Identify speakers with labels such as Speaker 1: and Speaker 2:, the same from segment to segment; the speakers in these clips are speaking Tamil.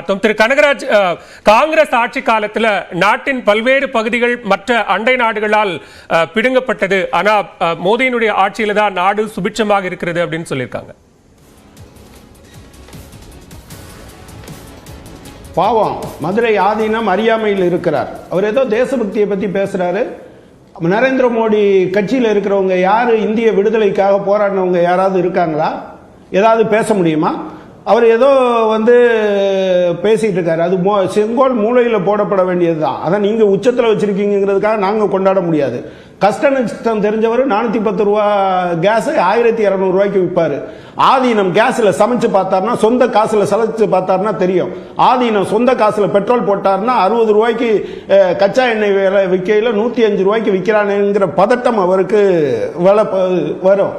Speaker 1: திரு கனகராஜ், காங்கிரஸ் ஆட்சி காலத்தில் நாட்டின் பல்வேறு பகுதிகள் மற்ற அண்டை நாடுகளால் பிடுங்கப்பட்டது. ஆனா மோடியினுடைய ஆட்சியில தான் நாடு சுபிட்சமாக இருக்கிறது அப்படின்னு சொல்லியிருக்காங்க.
Speaker 2: பாவம், மதுரை ஆதீனம் அறியாமையில் இருக்கிறார். அவர் ஏதோ தேசபக்தியை பத்தி பேசுறாரு. நரேந்திர மோடி கட்சியில் இருக்கிறவங்க யாரு இந்திய விடுதலைக்காக போராடினவங்க யாராவது இருக்காங்களா? ஏதாவது பேச முடியுமா? அவர் ஏதோ பேசிட்டு இருக்காரு. அது செங்கோல் மூளையில் போடப்பட வேண்டியதுதான். அதை நீங்க உச்சத்தில் வச்சிருக்கீங்கிறதுக்காக நாங்க கொண்டாட முடியாது. கஷ்ட நஷ்டம் தெரிஞ்சவர் 410 ரூபா கேஸ் 1200 ரூபாய்க்கு விற்பாரு. ஆதீனம் கேஸ்ல சமைச்சு பார்த்தாருன்னா, சொந்த காசுல சமைச்சு பார்த்தாருன்னா தெரியும். ஆதீனம் சொந்த காசுல பெட்ரோல் போட்டாருன்னா 60 ரூபாய்க்கு கச்சா எண்ணெய் விற்கையில 105 ரூபாய்க்கு விற்கிறானுங்கிற பதட்டம் அவருக்கு வரும்.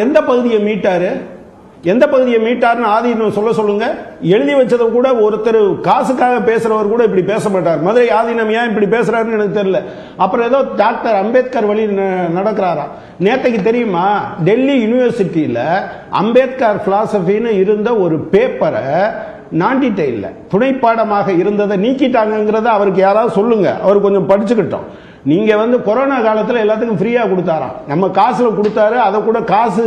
Speaker 2: எந்த பகுதியை மீட்டாரு, எந்த பகுதியை மீட்டார்னு ஆதீனம் சொல்லுங்க. எழுதி வச்சதை கூட ஒருத்தர் காசுக்காக பேசுறவர் கூட இப்படி பேச மாட்டார். மதுரை ஆதீனம் ஏன் இப்படி பேசுறாருன்னு எனக்கு தெரியல. அப்புறம் ஏதோ டாக்டர் அம்பேத்கர் வழி நடக்கிறாரா? நேற்றைக்கு தெரியுமா, டெல்லி யூனிவர்சிட்டியில அம்பேத்கர் பிலாசபின்னு இருந்த ஒரு பேப்பரை நாட்டிட்டே இல்லை, துணைப்பாடமாக இருந்ததை நீக்கிட்டாங்கிறத அவருக்கு யாராவது சொல்லுங்க. அவர் கொஞ்சம் படிச்சுக்கிட்டோம். நீங்க கொரோனா காலத்தில் எல்லாத்துக்கும் ஃப்ரீயா கொடுத்தாராம். நம்ம காசுல கொடுத்தாரு. அதை கூட காசு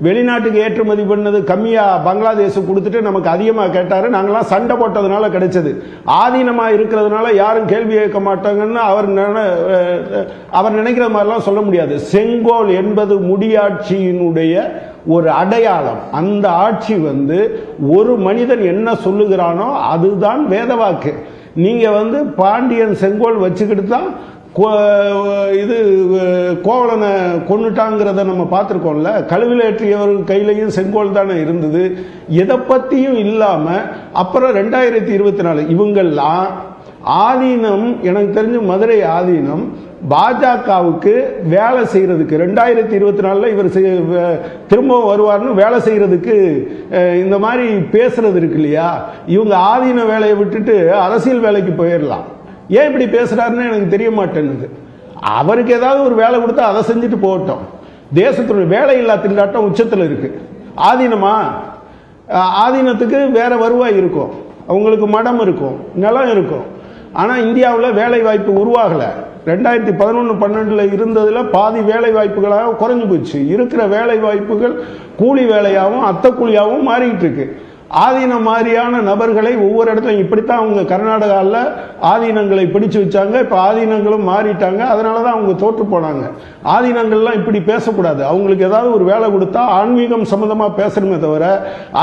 Speaker 2: வெளிநாட்டுக்கு ஏற்றுமதி பண்ணது கம்மியா பங்களாதேஷ் கொடுத்துட்டு நமக்கு அதிகமாக கேட்டாரு. நாங்களாம் சண்டை போட்டதுனால கிடைச்சது. ஆதீனமா இருக்கிறதுனால யாரும் கேள்வி கேட்க மாட்டாங்கன்னு அவர் நினைக்கிற மாதிரிலாம் சொல்ல முடியாது. செங்கோல் என்பது முடியாட்சியினுடைய ஒரு அடையாளம். அந்த ஆட்சி ஒரு மனிதன் என்ன சொல்லுகிறானோ அதுதான் வேதவாக்கு. நீங்க பாண்டியன் செங்கோல் வச்சுக்கிட்டு தான் இது கோவலனை கொண்டுட்டாங்கிறத நம்ம பார்த்துருக்கோம்ல. கழுவில் ஏற்றியவர் கையிலையும் செங்கோல் தானே இருந்தது. எதை பத்தியும் இல்லாம அப்புறம் 2024 இவங்கெல்லாம் ஆதீனம், எனக்கு தெரிஞ்சு மதுரை ஆதீனம் பாஜகவுக்கு வேலை செய்யறதுக்கு 2024 இவர் திரும்ப வருவார்னு வேலை செய்யறதுக்கு இந்த மாதிரி பேசுறது இருக்கு இல்லையா? இவங்க ஆதீன வேலையை விட்டுட்டு அரசியல் வேலைக்கு போயிடலாம். ஏன் இப்படி பேசுறாருன்னு எனக்கு தெரிய மாட்டேங்குது. அவருக்கு ஏதாவது ஒரு வேலை கொடுத்தா அதை செஞ்சுட்டு போகட்டும். தேசத்துடைய வேலை இல்லா திண்டாட்டம் உச்சத்தில் இருக்கு. ஆதீனமா, ஆதீனத்துக்கு வேற வருவாய் இருக்கும், அவங்களுக்கு மடம் இருக்கும், நிலம் இருக்கும். ஆனா இந்தியாவில் வேலை வாய்ப்பு உருவாகல. 2011-12 இருந்ததுல பாதி வேலை வாய்ப்புகளாக குறைஞ்சு போச்சு. இருக்கிற வேலை வாய்ப்புகள் கூலி வேலையாகவும் அத்தை கூலியாகவும் மாறிட்டு இருக்கு. ஆதீனம் மாதிரியான நபர்களை ஒவ்வொரு இடத்துலையும் இப்படித்தான் அவங்க கர்நாடகாவில் ஆதீனங்களை பிடிச்சு வச்சாங்க. இப்போ ஆதீனங்களும் மாறிட்டாங்க. அதனால தான் அவங்க தோற்று போனாங்க. ஆதீனங்கள்லாம் இப்படி பேசக்கூடாது. அவங்களுக்கு ஏதாவது ஒரு வேலை கொடுத்தா ஆன்மீகம் சம்பந்தமாக பேசணுமே தவிர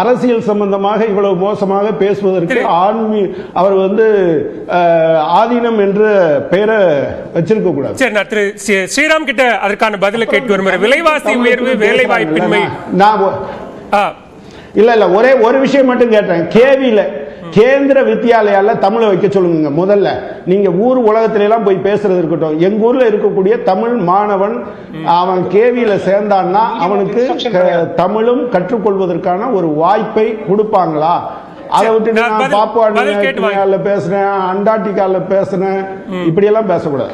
Speaker 2: அரசியல் சம்பந்தமாக இவ்வளவு மோசமாக பேசுவதற்கு அவர் ஆதீனம் என்ற பெயரை வச்சிருக்க கூடாது.
Speaker 1: சரி, நான் திரு ஸ்ரீராம் கிட்ட அதற்கான பதிலை கேட்டு வரும். விலைவாசி உயர்வு, வேலை வாய்ப்பின்மை,
Speaker 2: இல்ல ஒரே ஒரு விஷயம் மட்டும் கேட்டேன். கேவில கேந்திர வித்யாலயால தமிழை வைக்க சொல்லுங்க. முதல்ல நீங்க ஊர் உலகத்தில எல்லாம் போய் பேசுறது இருக்கட்டும். எங்க ஊர்ல இருக்கக்கூடிய தமிழ் மாணவன் அவன் கேவியில சேர்ந்தான்னா அவனுக்கு தமிழும் கற்றுக்கொள்வதற்கான ஒரு வாய்ப்பை கொடுப்பாங்களா? அதை விட்டு நான் பாப்புவா நியூகினியால பேசுறேன், அண்டார்டிகால பேசுறேன், இப்படி எல்லாம் பேசக்கூடாது.